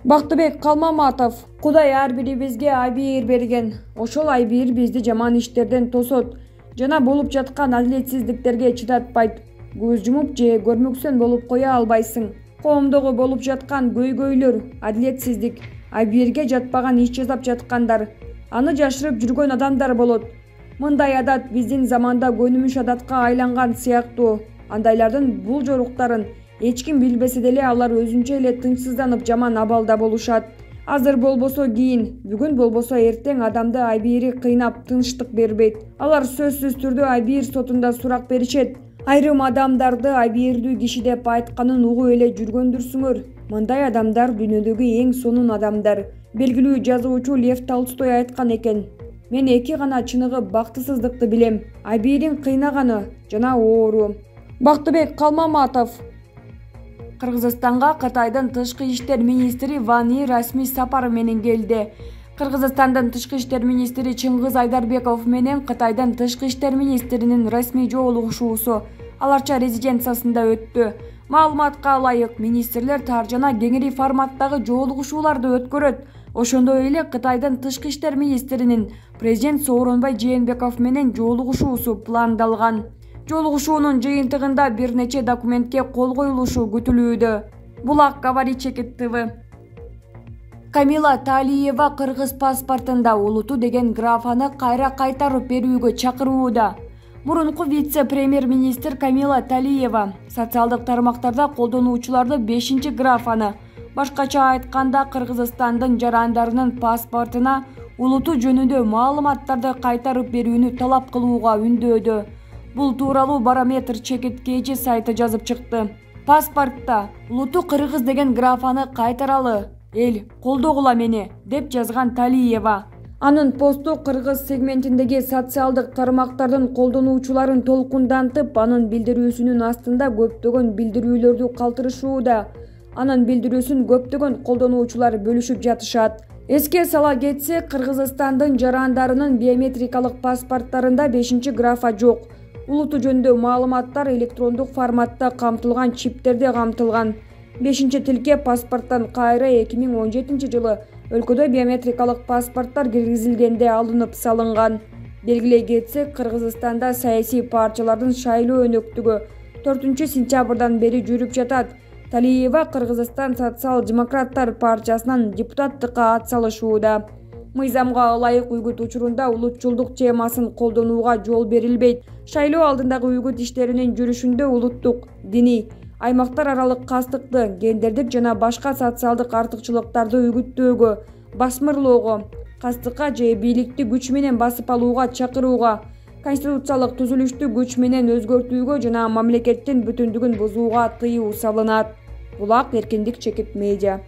Бактыбек Калмаматов: Кудай ар бирибизге айбир берген. Ошол айбир бизди жаман иштерден тосот жана болуп жаткан адилетсиздиктерге чыдатпайт. Көз жумуп же көрмөксөн болуп коя албайсың. Коомдогу болуп жаткан көйгөйлөр, адилетсиздик, айбирге жатпаган иш жасап жаткандар, аны жашырып жүргөн адамдар болот. Мындай адат биздин заманда көнүмүш адатка айланган сыяктуу. Андайлардын бул жоруктарын эч ким билбесе деле алар өзүнчө эле тынчсызданып жаман абалда болушат. Азыр болбосо кийин, бүгүн болбосо эртең адамды айбири кыйнап тынчтык бербейт. Алар сөзсүз түрдө айбир сотунда сурак беришет. Айрым адамдарды айбирдүү киши деп айтканын угуп эле жүргөндүрсүңөр. Мындай адамдар дүйнөдөгү эң сонун адамдар. Белгилүү жазуучу Лев Толстой айткан экен: мен эки гана чыныгып бактысыздыкты билем: айбирин кыйнаганы жана оору. Бактыбек Калмаматов: Кыргызстанга Кытайдын тышкы иштер министри Ван И расмий сапар менен келди. Кыргызстандын тышкы иштер министри Чыңгыз Айдарбеков менен Кытайдын тышкы иштер министринин расмий жолугушуусу аларча резиденциясында өттү. Маалыматка ылайык, министрлер тар жана кеңири форматтагы жолугушууларды өткөрөт. Ошондой эле Кытайдын тышкы иштер министринин президент Сооронбай Жээнбеков менен жолугушуусу пландалган. Жолугушуунун жыйынтыгында бир нече документке кол коюлушу күтүлүүдө. Булак говорит Чекит ТВ. Камила Талиева кыргыз паспортунда улуту деген графаны кайра кайтарып берүүгө чакырууда. Мурунку вице-премьер-министр Камила Талиева социалдык тармактарда колдонуучуларды 5-чи графаны, башкача айтканда Кыргызстандын жарандарынын паспортуна улуту жөнүндө маалыматтарды кайтарып берүүнү талап кылууга үндөөдө. Бул тууралуу Барометр Чекит КЖ сайты жазып чыкты. Паспортто улуту кыргыз деген графаны кайтаралы, эл колдогула мени, деп жазган Талиева. Анын посту кыргыз сегментиндеги социалдык тармактардын колдонуучуларын толкундантып, анын билдирүүсүнүн астында көптөгөн билдирүүлөрдү калтырышууда. Анын билдирүүсүн көптөгөн колдонуучулар бөлүшүп жатышат. Эске сала кетсек, Кыргызстандын жарандарынын биометрикалык паспорттарында 5-чи графа жок. Улуту жөнүндө маалыматтар электрондук форматта камтылган чиптерде камтылган. 5-чи тилке паспорттон кайра 2017 жылы өлкөдө биометрикалык паспорттар киргизилгенде алынып салынган. Белгилей кетсек, Кыргызстанда саясий партиялардын шайлоо өнөктүгү 4-сентябрдан бери жүрүп жатат. Талиева Кыргызстан социал-демократтар партиясынан депутаттыкка ат салышууда. Мыйзамга ылайык үгүт учурунда улутчулдук темасын колдонууга жол берилбейт. Шайлоо алдындагы үгүт иштеринин жүрүшүндө улуттук, диний, аймактар аралык кастыкты, гендердик жана башка социалдык артыкчылыктарды үгүттөөгө, басмырлоого, кастыкка же бийликти күч менен басып алууга чакырууга, конституциялык түзүлүштү күч менен өзгөртүүгө жана мамлекеттин бүтүндүгүн бузууга тыюу салынат. Булак Эркиндик Чекит медиа.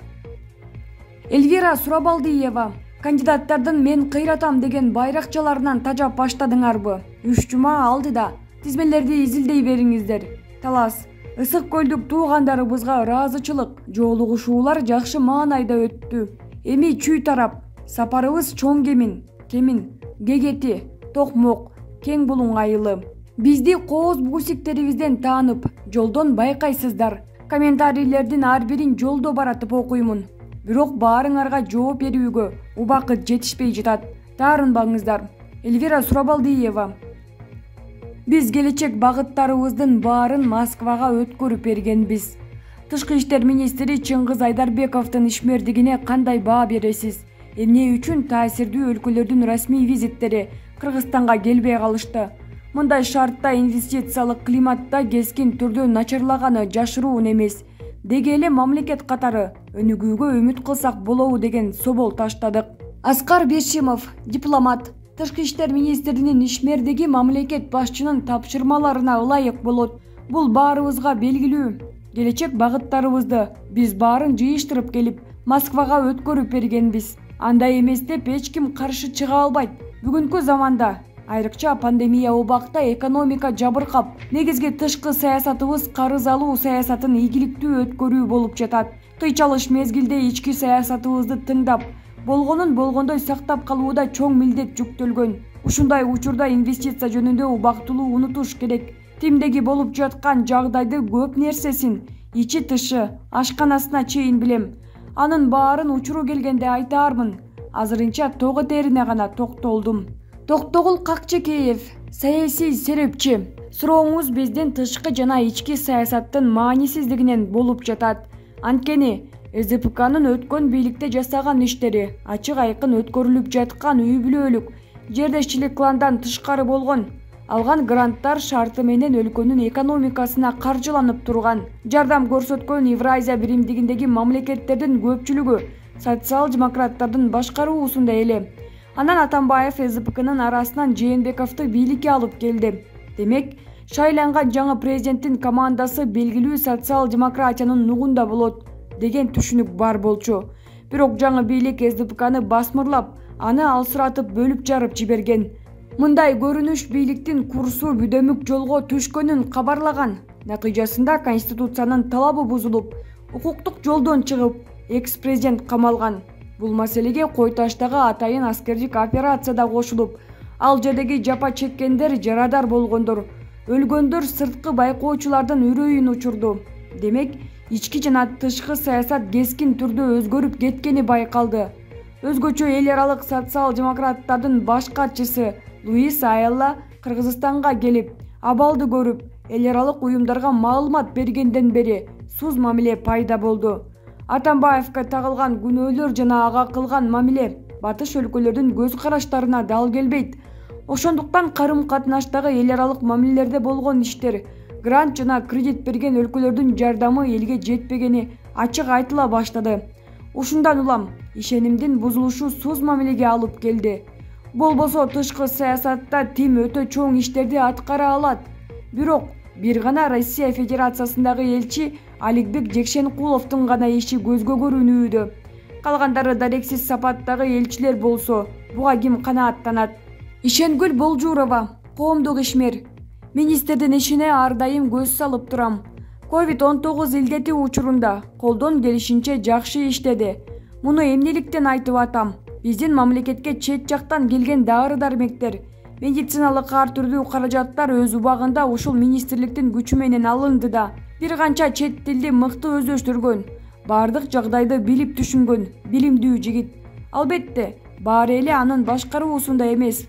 Эльвира Сурабалдиева: кандидаттардын мен кыйратам деген байракчаларынан тажап баштадыңарбы? 3 жума алдыда тизмелерди изилдей бериңиздер. Талас: ысык көлдүк туугандарыбызга ыраазычылык. Жолугушуулар жакшы маанайда өттү. Эми чүй тарап, сапарыбыз чоң кемин, гегети, токмок, кең булуңайылы. Бизди кооз бугусиктерибизден таанып, жолдон байкайсыздар. Комментарийлердин ар бирин жолдо баратып окуймун. Бирок баарыңарга жооп берүүгө убакыт жетишпей жатат. Таарынбаңыздар. Эльвира Сурабалдиева. Биз келечек багыттарыбыздын баарын Москвага өткөрүп бергенбиз. Тышкы иштер министри Чыңгыз Айдарбековдун ишмердигине кандай баа бересиз? Эмне үчүн таасирдүү өлкөлөрдүн расмий визиттери Кыргызстанга келбей калышты? Мындай шартта инвестициялык климатта кескин түрдө начарлаганы жашыруун эмес. Деги эле мамлекет катары өнүгүүгө үмүт кылсак болобу деген собол таштадык. Аскар Бешимов, дипломат. Тышкы иштер министринин ишмердиги мамлекет башчынын тапшырмаларына ылайык болот. Бул баарыбызга белгилүү. Келечек багыттарыбызды биз баарын жыйыштырып келип, Москвага өткөрүп бергенбиз. Андай эмес деп эч ким каршы чыга албайт. Бүгүнкү заманда, айрыкча пандемия убакта экономика жабыркап, негизги тышкы саясатыбыз карыз алуу саясатын ийгиликтүү өткөрүү болуп жатат. Тыйчалыш мезгилде ички саясатыбызды тыңдап, болгонун болгондой сактап калууда чоң милдет жүктөлгөн. Ушундай учурда инвестиция жөнүндө убактылуу унутуш керек. Тимдеги болуп жаткан жагдайды көп нерсесин, ичи тышы, ашканасына чейин билем. Анын баарын учуру келгенде айтаармын. Азырынча тоо терине гана токтолдум. Токтогул Какчекеев, саясий серепчи. Сурооңуз биздин тышкы жана ички саясаттын маанисиздигинен болуп жатат. Анткени СДПКнын өткөн бийликте жасаган иштери ачык айкын өткөрүлүп жаткан үй бүлөлүк, жердешчилик пландан тышкары болгон. Алган гранттар шарты менен өлкөнүн экономикасына каржыланып турган. Жардам көрсөткөн Евразия биримдигиндеги мамлекеттердин көпчүлүгү социал-демократтардын башкаруусунда эле. Анан Атамбаев СДПКнын арасынан Жээнбековду бийликке алып келди. Демек, шайланган жаңы президенттин командасы белгилүү социал-демократиянын нугунда болот деген түшүнүк бар болчу. Бирок жаңы бийлик СДПКны басмырлап, аны алсыратып бөлүп жарып жиберген. Мындай көрүнүш бийликтин курсу бүдөмүк жолго түшкөнүн кабарлаган. Натыйжасында Конституциянын талабы бузулуп, укуктук жолдон чыгып, экс-президент камалган. Бул маселеге кой таштагы атайын аскердик операция да кошулуп, ал жердеги жапа чеккендер жарадар болгондор, өлгөндөр сырткы байкоочулардын үрөйүн учурду. Демек, ички жана тышкы саясат кескин түрдө өзгөрүп кеткени байкалды. Өзгөчө эл аралык социал-демократтардын баш катчысы Луис Айелла Кыргызстанга келип, абалды көрүп, эл аралык уюмдарга маалымат бергенден бери суз мамиле пайда болду. Атамбаевка тагылган күнөөлөр жана ага кылган мамиле батыш өлкөлөрдүн көз караштарына дал келбейт. Ошондуктан карым-катнаштагы эл аралык мамилелерде болгон иштер, грант жана кредит берген өлкөлөрдүн жардамы элге жетпегени ачык айтыла баштады. Ушундан улам ишенимдин бузулушу суз мамилеге алып келди. Болбосо тышкы саясатта Тим өтө чоң иштерди аткара алат. Бирок бир гана Россия Федерациясындагы элчи Аликбек Жекшенкуловдун гана иши көзгө көрүнүүдө. Калгандары дарексиз сапаттагы элчилер болсо, буга ким канааттанат? Ишенгүл Болжурова, коомдук ишмер. Министрдин ишине ар дайым көз салып турам. COVID-19 илдети учурунда колдон келишинче жакшы иштеди. Муну эмнеликтен айтып атам? Биздин мамлекетке чет жактан келген дары-дармектер, медициналык ар түрдүү каражаттар өз убагында ушул министрликтин күчү менен алынды да. Бир канча чет тилди мыкты өздөштүргөн, бардык жагдайды билип түшүнгөн билимдүү жигит. Албетте, баары эле анын башкаруусунда эмес.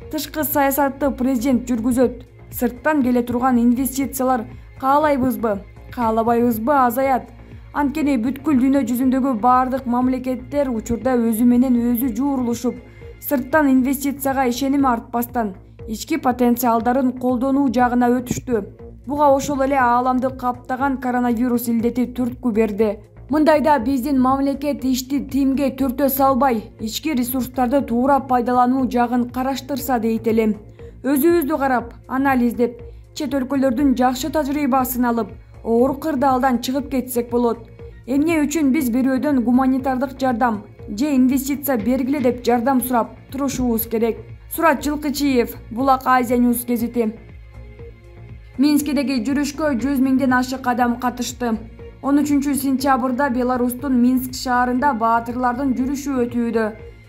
Тышкы саясатты президент жүргүзөт. Сырттан келе турган инвестициялар каалайбызбы, каалабайбызбы азаят. Анткени бүткүл дүйнө жүзүндөгү бардык мамлекеттер учурда өзү менен өзү жуурулушуп, сырттан инвестицияга ишеним артпастан ички потенциалдарын колдонуу жагына өтүштү. Буга ошол эле ааламды каптаган коронавирус илдети түрткү берди. Мындайда биздин мамлекет ишти тимге түртө салбай, ички ресурстарды туура пайдалануу жагын караштырса дейт элем. Өзүбүздү карап, анализдеп, чет өлкөлөрдүн жакшы тажрыйбасын алып, оор кырдаалдан чыгып кетсек болот. Эмне үчүн биз бирөөдөн гуманитардык жардам же инвестиция бергиле деп жардам сурап турушубуз керек? Сурат Жылкычиев, Булак Азия Ньюс гезити. Минскидеги жүрүшкө 100 миңден ашык адам катышты. 13-сентябрда Беларустун Минск шаарында баатырлардын жүрүшү өтүүдө.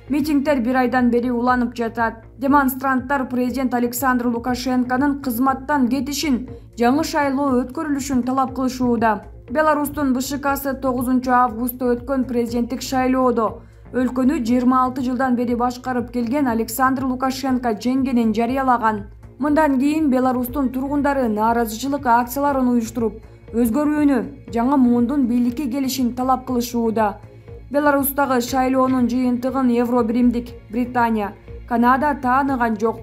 Митингдер бир айдан бери уланып жатат. Демонстранттар президент Александр Лукашенконун кызматтан кетишин, жаңы шайлоо өткөрүлүшүн талап кылышууда. Беларустун БШКсы 9 августта өткөн президенттик шайлоодо өлкөнү 26 жылдан бери башкарып келген Александр Лукашенко жеңгенин жарыялаган. Мындан кийин Беларустун тургундары нааразычылык акцияларын уюштуруп, өзгөрүүнү, жаңы муундун бийликке келишин талап кылышууда. Беларустагы шайлоонун жыйынтыгын Евробиримдик Британия, Канада тааныган жок.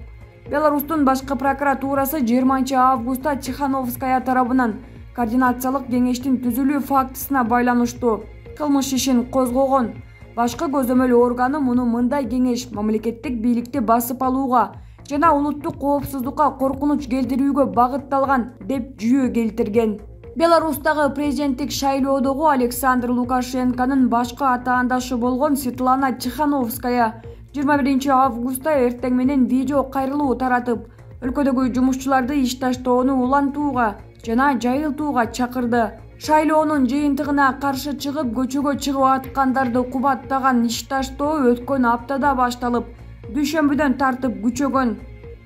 Беларустун башкы прокуратурасы 20 августта Тихановская тарабынан координациялык кеңештин түзүлүү фактысына байланыштуу кылмыш ишин козгогон. Башкы көзөмөл органы муну мындай кеңеш мамлекеттик бийликти басып алууга жана улуттук коопсуздукка коркунуч келтирүүгө багытталган деп жүйө келтирген. Беларустагы президенттик шайлоодогу Александр Лукашенконун башкы атаандашы болгон Светлана Тихановская 21 августта эртең менен видео кайрылуу таратып, өлкөдөгү жумушчуларды иш таштоону улантууга жана жайылтууга чакырды. Шайлоонун жыйынтыгына каршы чыгып, көчөгө чыгып аткандарды кубаттаган иш таштоо өткөн аптада башталып, дүйшөмбүдөн тартып күчөгөн.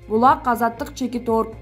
Булак Азаттык Чекит Орг.